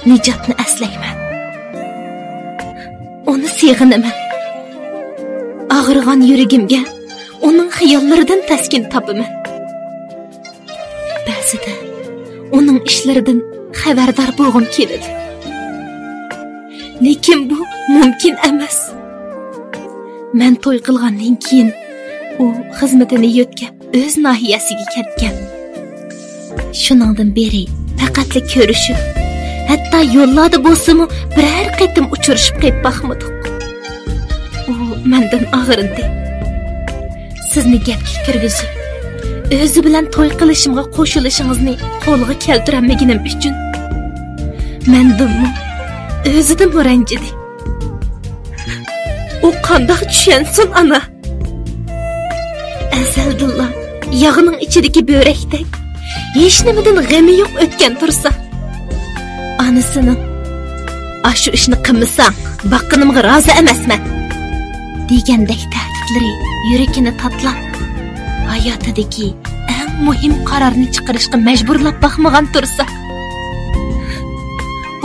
Nijotni aslayman. Uni seg'inaman. Og'rigan yuragimga uning xayollaridan taskin topaman. Ba'zida uning ishlaridan xabardor bo'lgim keladi. Lekin bu mumkin emas. Men to'y qilgandan keyin u xizmatini yo'tkab o'z nahiyasiga ketgan. Shuningdan beri faqatli ko'rishib, hatto yo'llarda bo'lsa-mu biror qatim uchrashib qolib baxmadik. U mendan og'rindi. Sizni gapga kirgizib, o'zi bilan to'y qilishimga qo'shilishingizni qo'lga keltiramaginim uchun mendimmi, o'zidan ranjidi. U qanday tushunsin ana? Azaldilla yog'ining ichidagi bo'rakdek hech nimadan g'ami yo'q o'tgan tursa, anasini "Ashu ishni qilmasang, baqqinimga rozi emasman" degandek ta'kidlari yuragini tatlab, hayotidagi eng muhim qarorni chiqarishga majburlab baxmagan tursa,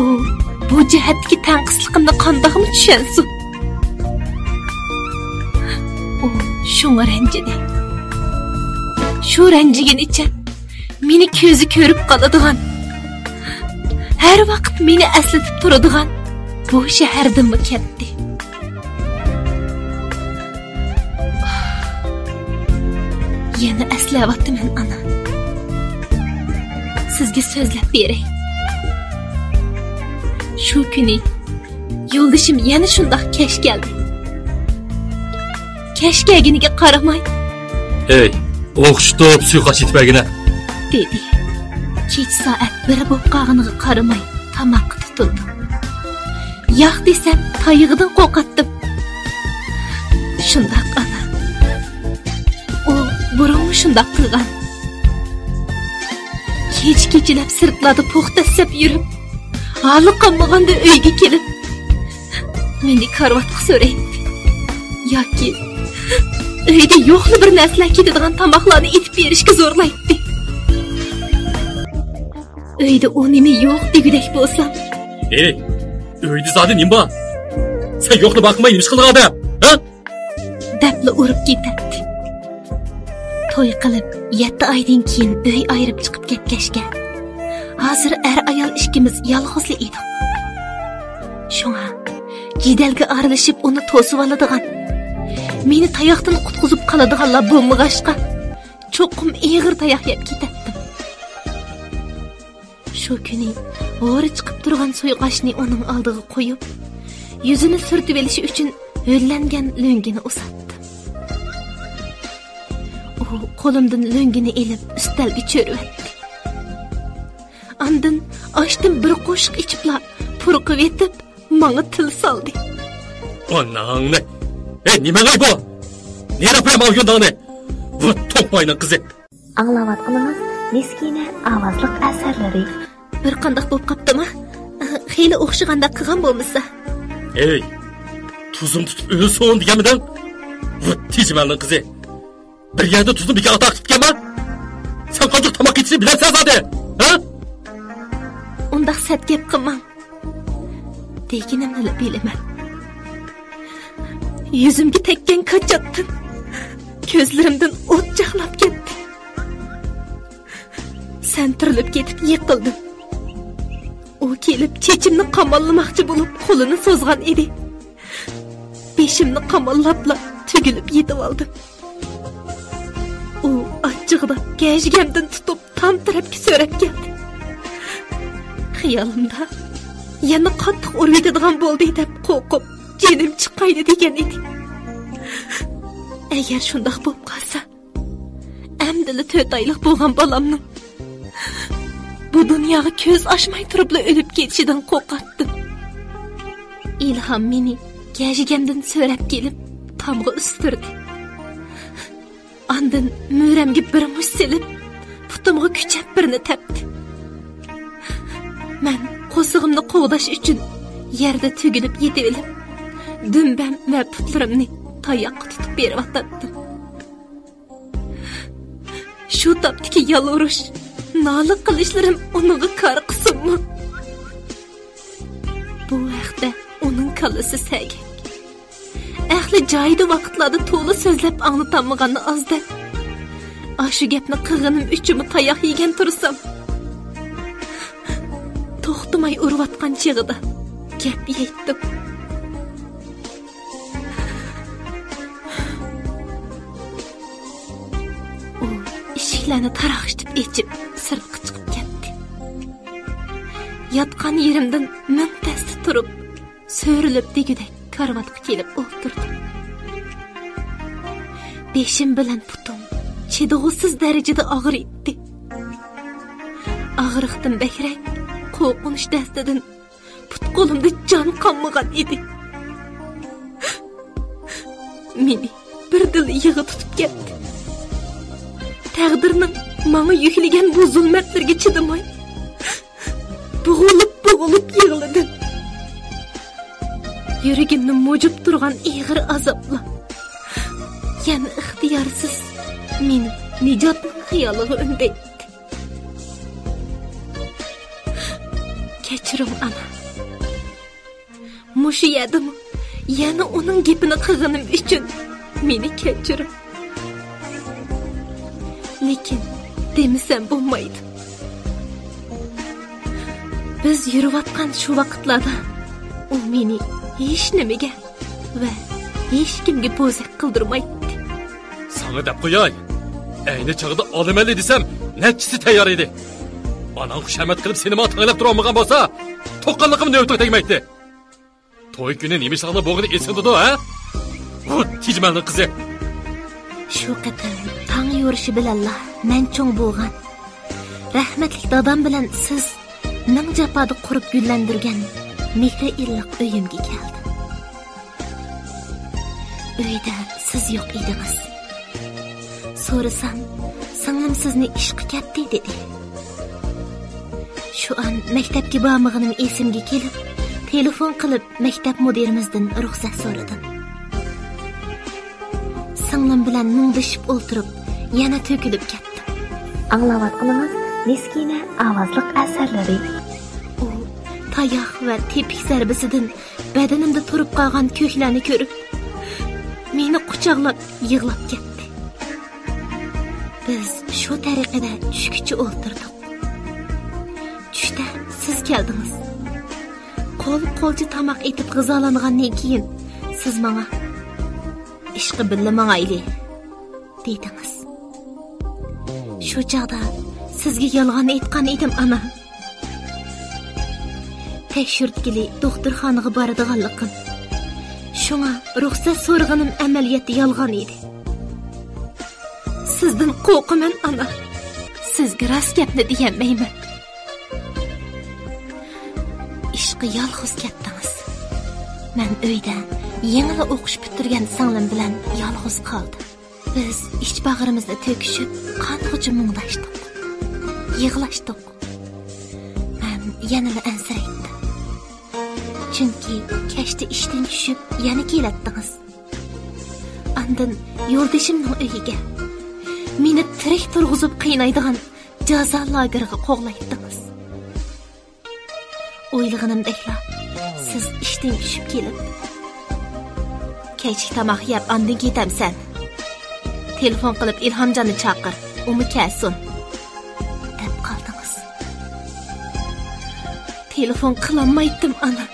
u bu jihatdagi tanqisligimni qandoqmi tushunsin? U shunga ranjidi. Shu ranjiginicha meni ko'zi ko'rib qoladigan, har vaqt meni eslatib turadigan bu shahardanmi ketdi. Yana eslayapman ana. Sizga so'zlab beray. Shu kuni yo'ldashim yana shundoq kesh keldi. Kesh kelganiga qaramay, "Ey, o'xshitib suiqasd etmagina" dedi. Kech soat 1 bo'lib qolganiga qaramay tamoqqa tutildi. Yo'q desam, tayig'idan qo'rqatdim. Shundoq ana. U burun shundoq qilgan. Kech-kechlab sirtlarda to'xtasab yurib, hali qolmaganda uyga kelib, meni karvatga so'raydi. Yoki uyda yo'qli bir narsalar ketadigan tomoqlarni etib berishga zo'rlaydi. Uyda u nima yo'q degudek bo'lsam, "Ey, uyda zodi nima bor? Sen yo'qni boqmay nima qilding odam? Ha?" Dapli urib ketdi. To'y qilib 7 oydan keyin uy ayirib chiqib ketgashga, hozir ayol ikkimiz yolg'izlik edik. Shunga jidalga arilishib uni to'sib oladigan, meni tayoqdan qutqizib qoladiganlar bo'lmag'ashqa, cho'qim eg'ir tayoq yeb ketdim. Shu kuni o'ri chiqib turgan so'yqashni uning oldiga qo'yib, yuzini surtib olish uchun ho'llangan lo'ngini uzatdi. U qo'limdan lo'ngini elib ustalga cho'rvatdi. Andin oshdan bir qo'shiq ichibla purqib etib, menga til soldi. "Onangni, nima bu? Nera bilan olgandingni? Bu to'qmayning qizi." Anglayotganimiz Miskina ovozliq asarlari. Bir qanday bo'lib qopdimi? Xeyli o'xshaganda qilgan bo'lmasa. "Ey, tuzum tutib o'lsin deganmidan? Bu tijmalning qizi. Bir yerda tuzum bir atoq tutganmi? Sen qanday tomoq yetishni bilasan zodi? Ha? Undaq sat gap qilmang. Deganimni bilaman. Yuzimga tekkan qochotdim. Ko'zlarimdan o't chaqnab ketdi. Santirilib ketib yiqildim. U kelib chechimni qamollamoqchi bo'lib qo'lini so'zgan edi. Beshimni qamollabla tugilib yetib oldim. U achchig'ida gajgamdan tutib tam tarafga so'rab keldi. Xiyolimda yana qattiq uradigan bo'ldi deb qo'rqib, jinim chiqaydi degan edi. Agar shundoq bo'lib qolsa, amdili 4 oylik bo'lgan bolamni bu dunyoga ko'z ochmay turibla o'lib ketishidan qo'rqatdim. Ilhom meni gajigamdan so'rab kelib, tomga ustirdi. Andin mo'ramga bir mush silib, putimga kuchab birini tepdi. Men qo'sig'imni qovdash uchun yerda tugilib yetib olib, dumbam va putlarimni tayoqqa tutib beryaptim. Shu topdiki yalvurish, nola qilishlarim uningga kar qilsinmi? kallası səgək. Əxli joyida vaqtlarda to'la so'zlab anlatammaganni azda. Aşı gapni qig'inim uchimi tayoq yegan tursam. To'xtamay urvatgan chig'ida gap yetdim. U eshiklarni taraqshtib echib sirtqa chiqib ketdi. Yotgan yerimdan muntasib turib, so'rilib degudek karvatga kelib o'tirdim. Beshim bilan putum chidog'siz darajada og'ir etdi. Og'riqdan bakrak, qo'rqinish dastidan put qo'limda jon qolmagan edi. Meni bir dil yig'i tutib ketdi. Taqdirning menga yuklagan bu zulmatlarga chidamay, bo'g'ilib yig'ladim. Yuragimni mo'jib turgan ig'ir azobla yana ixtiyorsiz meni nijotning xayoliga undaydi. Kechirim ana. Mushu yedim. Yana uning gapini qilganim uchun meni kechirim. Lekin demisam bo'lmaydi. Biz yurayotgan shu vaqtlarda u meni hech nimaga va hech kimga bo'zak qildirmaydi. Sana deb qo'yay. Ayni chog'da olimali desam, nechisi tayyor edi. Onang xushamat qilib seni tanlab tura olmagan bo'lsa, to'qqanligim navbatga tegmaydi. To'y kuni nima ishlarni bo'g'ini esingdi-da, ha? Bu tijmanning qizi. Shu qatam tang yurishi bilanla men cho'ng bo'lgan. Rahmatli dadam bilan siz ning japoda qurib gullandirgan mehr illiq uyimga keldi. Uyda siz yo'q edingiz. So'rasam, singlim sizni ishqa ketdi dedi. Shu an maktabga bormaganim esimga kelib, telefon qilib maktab mudirimizdan ruxsat so'radim. Singlim bilan mungdishib o'tirib, yana to'kilib ketdim. Anglayotganingiz miskina ovozliq asarlari. U tayoq va tepik zarbasidan badanimda turib qolgan ko'klarni ko'rib, meni quchoqlab yig'lab ketdi. Biz shu tariqada tushgacha o'tirdik. Tushda siz keldingiz. Qo'l-qo'lcha tamoq etib g'izolangandan keyin siz menga ishqi billa mangayli dedingiz. Shu chaqda sizga yolg'on aytgan edim ana. Tekshirtgili doktorxonaga boradiganligim. Shunga ruxsat so'raganim amaliyotda yolg'on edi. Sizdan qo'rqaman ana. Sizga rost gapni deyamayman. Ishqi yolg'iz ketdingiz. Men uyda yangi o'qish bitirgan singlim bilan yolg'iz qoldim. Biz iç bag'rimizni to'kishib, qancha mungdashdik. Yig'lashdik. Men yana ansiraydim. Chunki kechda ishdan tushib, yana kelatdingiz. Andin yo'ldashimning uyiga meni tirik turg'izib qiynaydigan jazo lageriga qo'g'laydingiz. O'ylaganimdekla siz ishdan tushib kelib, kechki tomoq yeb andin ketamsan. Telefon qilib Ilhomjonni chaqir, uni kelsin deb qoldingiz. Telefon qilolmaydim ana.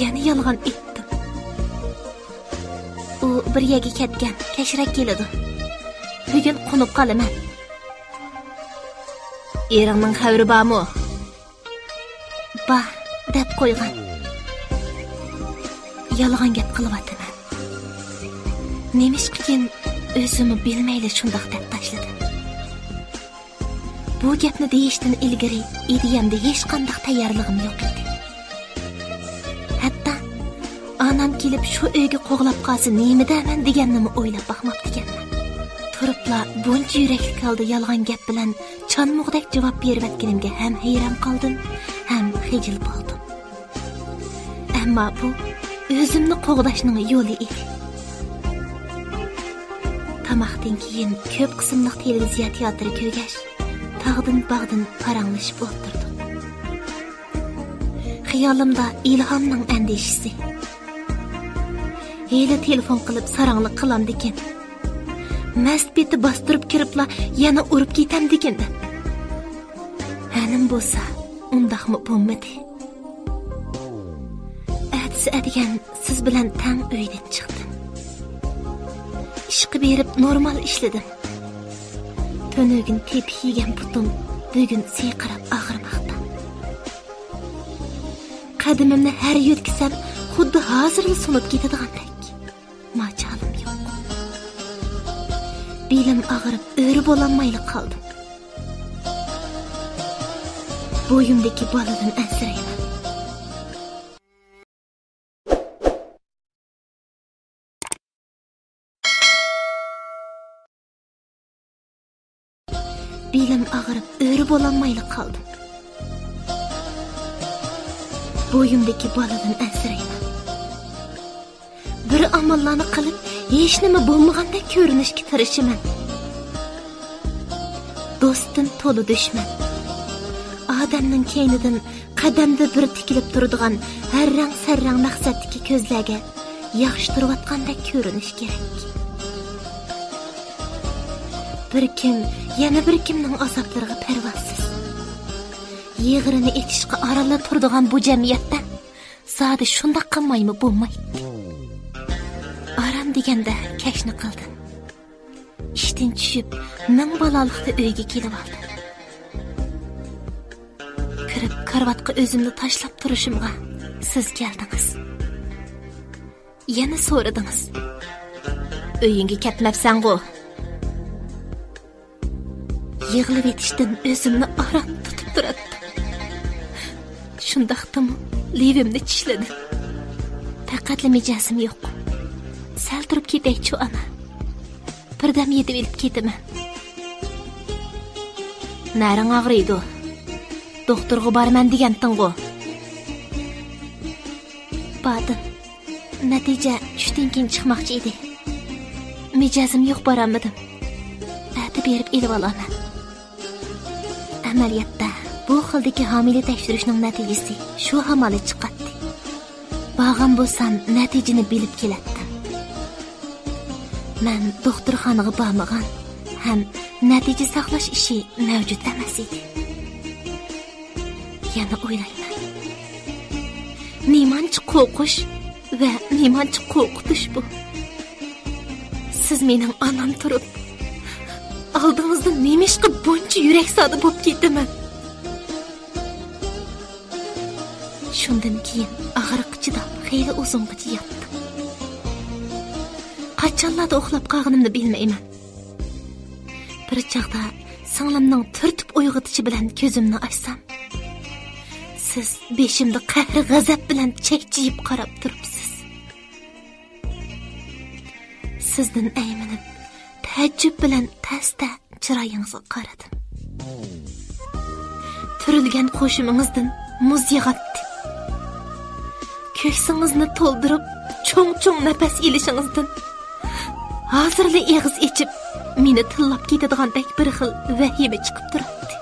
Yana yolg'on etdim. U bir yerga ketgan, kechrak keladi. Bugun qo'nib qolaman. Eringning xavri bormi? Ba, deb qo'ygan. Yolg'on gap qilyapman. Nemishqikin o'zimni bilmayli shundoq deb tashladim. Bu gapni deyishdan ilgari ideyamda hech qanday tayyorligim yo'q edi. Hatto onam kelib shu uyga qo'g'lab qolsa nima deyman deganimni o'ylab baxmabdi ekanman. Turibla buncha yurakli qoldi yolg'on gap bilan chonmoqdek javob berayotganimga ham hayron qoldim, ham xijil bo'ldim. Ammo bu o'zimni qo'g'dashning yo'li edi. Tamoqdan keyin ko'p qismli televiziya teatri ko'rgash, tag'din-bag'din paranglashib o'tirdim. Xiyolimda ilhomning andishisi. Heli telefon qilib saranglik qilamdikin. Mast beti bostirib kiribla yana urib ketamdikin deb. Hanim bo'lsa, undaqmi bo'lmadi. Atsi adigan siz bilan tang uydan chiqdim. Ishqi berib normal ishladim. Tönögün tepik yegan putum bugun siyqirab og'irmoqda. Qadimimni har yo'tkisam, xuddi hozirla sunib ketadigandek. Machalim yo'q. Belim og'irib, o'ri bo'lolmayli qoldim. Bo'yimdagi boladan ansirayman. Belim og'irib, o'ri bo'lolmayli qoldim. Bo'yimdagi boladan ansirayman. Bir amallarni qilib, hech nima bo'lmagandek ko'rinishga tirishiman. Do'stim to'li dushman. Odamning keynidan qadamda bir tikilib turadigan har rang sarrang maqsaddagi ko'zlarga yaxshi turayotgandek ko'rinish kerak. Bir kim, yana bir kimning azoblariga parvosiz. Yig'irini etishga aralab turadigan bu jamiyatda zodi shundoq qilmaymi bo'lmaydi. Aram deganda kashni qildim. Ishdan tushib, ming balolikda uyga kelib oldim. Kirib karvatga o'zimni tashlab turishimga siz keldingiz. Yana so'radingiz. Uyingga ketmabsan-ku. Yig'ilib etishdan o'zimni aram tutib turdim. Shundaqdimi, levimni tishladim. Taqatli mijozim yo'q. Sal turib ketaychi ana. Birdam yetib elib ketaman. Naring og'riydi. Doktorga borman deganding-ku. Bordim. Natija tushdan keyin chiqmoqchi edi. Mijozim yo'q, boramadim. Ati berib elib olaman. Amaliyotda bu xildagi homila tekshirishning natijasi shu hamoli chiqadi. Bag'am bo'lsam, natijani bilib keladi. Men doktorxonaga bormagan, ham natija saqlash ishi mavjud emas edi. Yana o'ylayman. Nemanchi qo'rqish va nemanchi qo'rqitish bu? Siz mening onam turib, oldingizda nemishqa buncha yurak sodi bo'lib ketaman. Shundan keyin og'riqqa chidab xeyli uzungacha yotdim. Qachonlarda uxlab qolganimni bilmayman. Bir chaqda singlimning turtib uyg'otishi bilan ko'zimni ochsam, siz beshimda qahr g'azab bilan chekchiyib qarab turibsiz. Sizdan aymanib, ta'jjub bilan tasda chiroyingizga qaradim. Turilgan qo'shimingizdan muz yig'atdi. Ko'ksingizni to'ldirib, cho'ng-cho'ng nafas ilishingizdan hozirli eg'iz ichib, meni tillab ketadigandek bir xil vahima chiqib turibdi.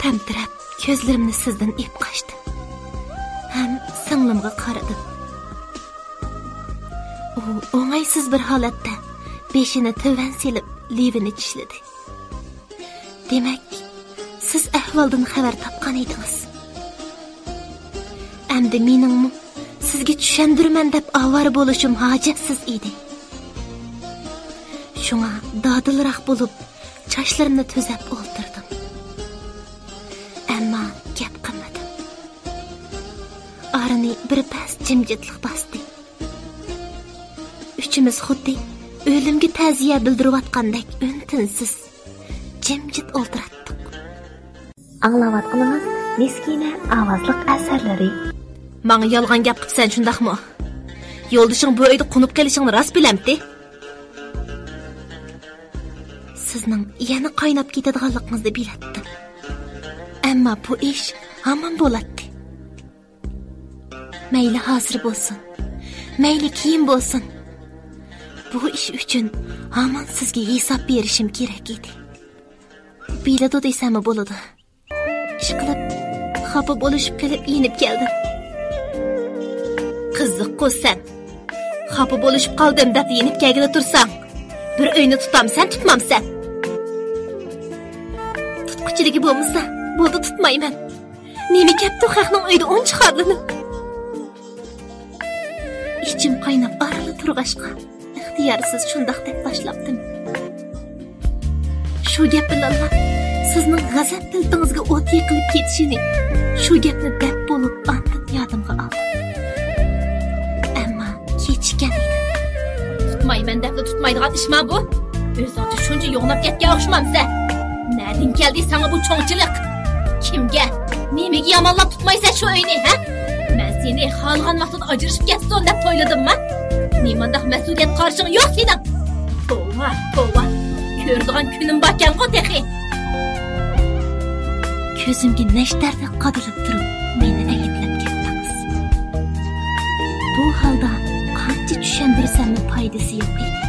Tamtirab, ko'zlarimni sizdan ep qochdim. Ham singlimga qaradim. U o'ng'aysiz bir holatda beshini to'van selib, levini tishladi. Demak, siz ahvoldan xabar topgan edingiz. Endi meningmi sizga tushundirman deb avvar bo'lishim hojatsiz edi. Shunga dodilroq bo'lib, chochlarimni to'zab o'ltirdim. Ammo gap qilmadim. Arini bir pas jimjitlik bosdi. Uchimiz xuddi o'limga ta'ziya bildirayotgandek untinsiz jimjit o'ltirdik. Anglayotganingiz Miskina ovozliq asarlari. Menga yolg'on gap qilsan shundaqmi? Yo'ldishing bu uyda qo'nib kelishingni rost bilamdi. Sizning yana qaynab ketadiganligingizni bilatdim. Ammo bu ish hamon bo'ladi. Mayli hozir bo'lsin, mayli keyin bo'lsin. Bu ish uchun hamon sizga hisob berishim kerak edi. Biladi desam bo'ladi. Ishqilib xafa bo'lishib kelib inib keldim. Qiziq-ku sen. Xafa bo'lishib qoldim deb inib kelgida tursang, bir uyni tutamsan, tutmamsan. Tutquchiligi bo'lmasa, bo'ldi tutmayman. Nima ketdi xalqning uyda o'ng chiqardini? İçim qaynab arılı turg'ashqa, ixtiyorsiz shundoq deb tashlabdim. Shu gap bilan sizning g'azab tiltingizga o't yiqilib ketishini, shu gapni deb bo'lib andin yodimga oldim. Ammo kechikkan edi. Tutmayman deb tutmaydigan ishmi bu? O'zingcha shuncha yo'qnab ketgan o'xshamamsa. Nereden keldi sana bu çoğunçılık? Kimge? Nimaga yomonlab tutmaysan shu uyni, ha? Men seni xalgan vaqtida ajrashib ketsin deb to'yladim mi? Nimandaq mas'uliyat qarshing yo'q sening. Tova, ko'rdigan kunim borkan-ku texi. Ko'zimga nashtarda qadilib turib, meni ayblab ketdingiz. Bu holda qancha tushundirsammi foydasi yo'q edi.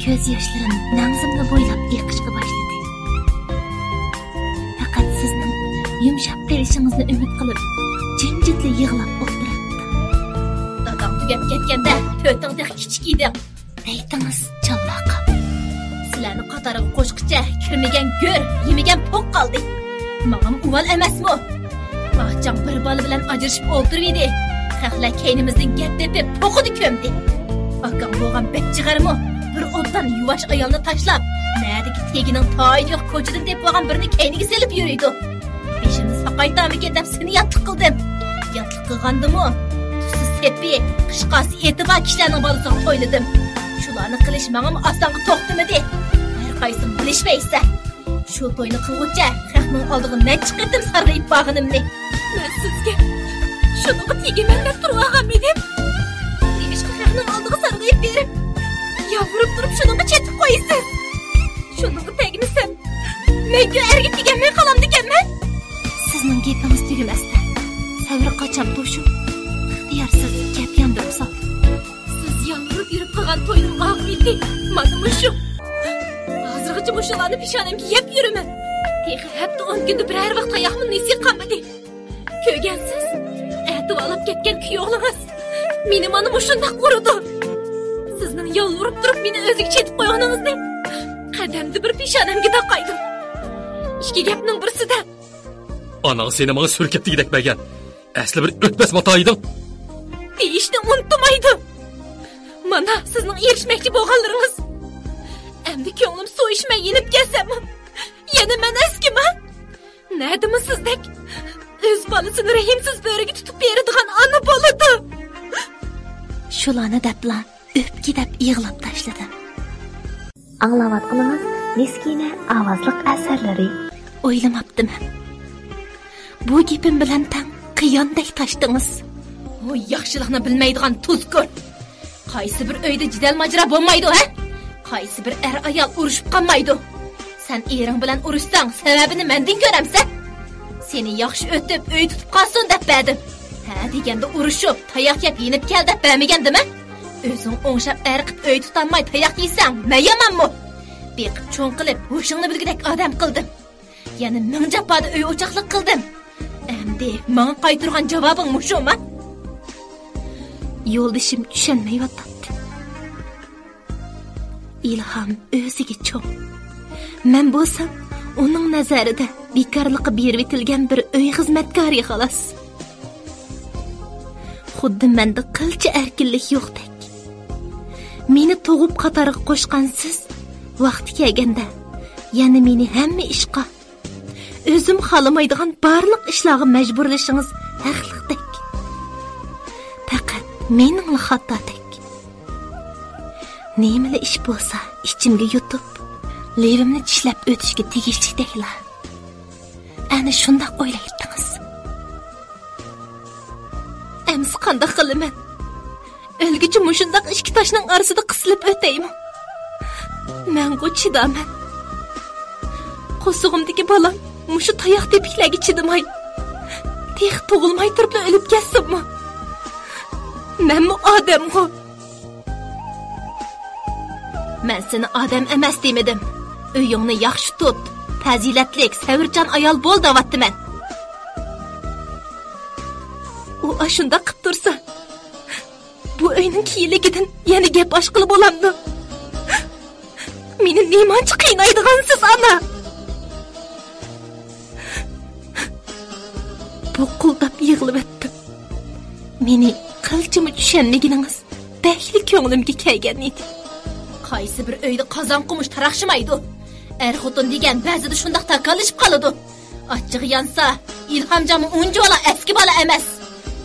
Göz yaşlarım nağzımda boylap yıkışkı başladı. Fakat sizin yumuşak perişinizni ümit kılıp, cimcitle yığılap oturup. Dadam tugap ketkende tötüngde kichik edim. Deytiniz challaqam. Sizlarni qatoriga qo'shqicha kirmagan go'r, yemagan poq qoldi. Ma'am uval emasmi? Bahcham bir bola bilan ajrashib o'tirib edi. Xalqlar keynimizning gap deb poqidi ko'mdi. Akam bo'lgan bekchig'armi? Bir obdan yuvaş ayolni tashlab, neredeki tegining toyi yo'q ko'chadan deb bo'lgan birini keyniga selib yuriydi. Beshini saqaytamikan deb seni yatliq qildim. Yatliq qilgandim-u. Tusi sepi, qishqasi e'tibor kishilarning bolasiga to'yladim. Shularni qilish menga osonga to'xtamadi. Har qaysini bilishmaysa, shu to'yni qilguncha xalqning oldiga necha qitim sarg'ayib bag'inimni. Men sizga shuniga tegiman deb turgan edim. Nimishqa xalqning oldiga sarg'ayib berib yavrup durup şununla çetip koyasın. Şununla tegmişsin. Meyke ergi tegenmen kalam dikenmen. Sizin gepiniz tügümezdi. Sevri kaçam toşum. İxtiyarsız gep yandırıp sal. Siz yavrup yürüp kalan toyunun ağabeydi. Manımı şu. Hazırgıcı muşalanı pişanemki yep yürüme. Teği hepti 10 günde birer vaqt ayağımın nesi kalmadı. Köygensiz. Ehdi alap ketken köy oğlanız. Benim anım uşundak kurudu. Sizning yolvurup durup meni o'ziga chetib qo'yganingizni qadamda bir peshanamga taqaydim. Ikki gapning birisida ana seni menga surkab tegdakmagan. Asli bir o'tmas mato eding. Deyishni unutmaydi. Mana sizning erishmoqchi bo'lganlaringiz. Endi ko'nglim so'yishmay yenib kelsam, yana men eskiman. Nadimi sizdek o'z bolasini rahimsiz bo'riga tutib beradigan ona bo'ladi. Shularni deblan öpki deb yığılab tashladim. Anglavatqanimiz Miskina ovozliq asarlari. O'ylamabdim. Bu gapim bilan tang qiyondek tashdingiz. O yaxshilikni bilmaydigan tuzkur. Qaysi bir uyda jidal majra bo'lmaydi, ha? Qaysi bir er ayol urushib qolmaydi. Sen ering bilan urushsang, sababini mendan ko'ramsan. Seni yaxshi o'tib, uy tutib qolsin deb berdim. Ha deganda urushib, tayoq yeb yenib kel deb bermagandimi? O'zing o'ngshab erqib uy tutanmay tayoq yesang, men yomonmi? Beqib cho'ng qilib, ho'shingni bilgidek odam qildim. Yana ming jafoda uy o'choqlik qildim. Endi menga qaytirgan javobing mushumi? Yo'ldishim tushunmayotdi. İlham o'ziga cho'ng. Men bo'lsam, uning nazarida bekorlikqa berib etilgan bir uy xizmatkori xolos. Xuddi menda qilcha erkinlik yo'qdek. Meni tug'ib qatoriga qo'shgansiz, vaqti kelganda yana meni hamma ishqa, o'zim xolamaydigan barliq ishlarga majburlashingiz haqliqdek. Faqat mening xatodek. Nemali ish bo'lsa, ichimga yutib, lerimni tishlab o'tishga tegishlikdeklar. Ana shunday o'ylaydingiz. Ems qanday qilaman? O'lgichi mushundaq ikki toshning orasida qisilib o'taymi? Men chidaman. Qo'sug'imdagi bolam mushu tayoq tepiklarga chidamay, tex tug'ilmay turib o'lib ketsinmi? Menmi odammi? Men seni odam emas demedim. Uyingni yaxshi tut, fazilatlik, savrchan ayol bo'l deyaptiman. U ashunda qilib tursa, bu uyning kiyiligidan yana gap oshqili bo'lamdi. Meni nemancha qiynaydigansiz ana? Boquldab yig'ilib etdim. Meni qilchimi tushunmagingiz bakli ko'nglimga kelgan edi. Qaysi bir uyda qozon qumush taraqshimaydi. Er-xotin degan ba'zida shundoq takalishib qoladi. Achchig'i yansa, ilhomjami unji bola eski bola emas.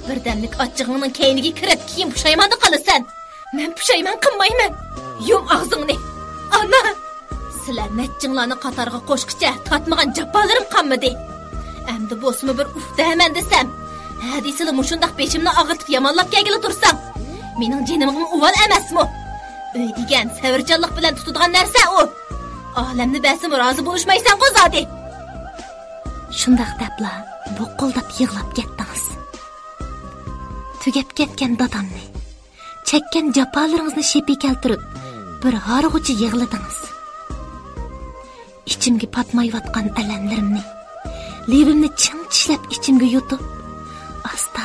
Birdamlik achchig'ining keyniga kirib, keyin pushaymanda qolasan. Men pushaymon qilmayman. Yum og'zingni. Ana, sizlar netchinglarni qatorga qo'shqicha tatmagan jabbalarim qolmadi. Endi bosmi bir uf deyman desam, hadisini mushundaq beshimni og'irtib yomonlab kelgili tursam, mening jinimim uval emasmi? Uy degan savrchanlik bilan tutadigan narsa u. Olamni basim rozi bo'lishmaysan qo'zadi. Shundaq debla boqqoldab yig'lab ketdingiz. Tugab ketgan dadamni, chekkan jafolaringizni shepi keltirib, bir harg'uchi yig'ladingiz. İçimga patmayotgan alamlarimni, levimni ching tishlab ichimga yutib, asta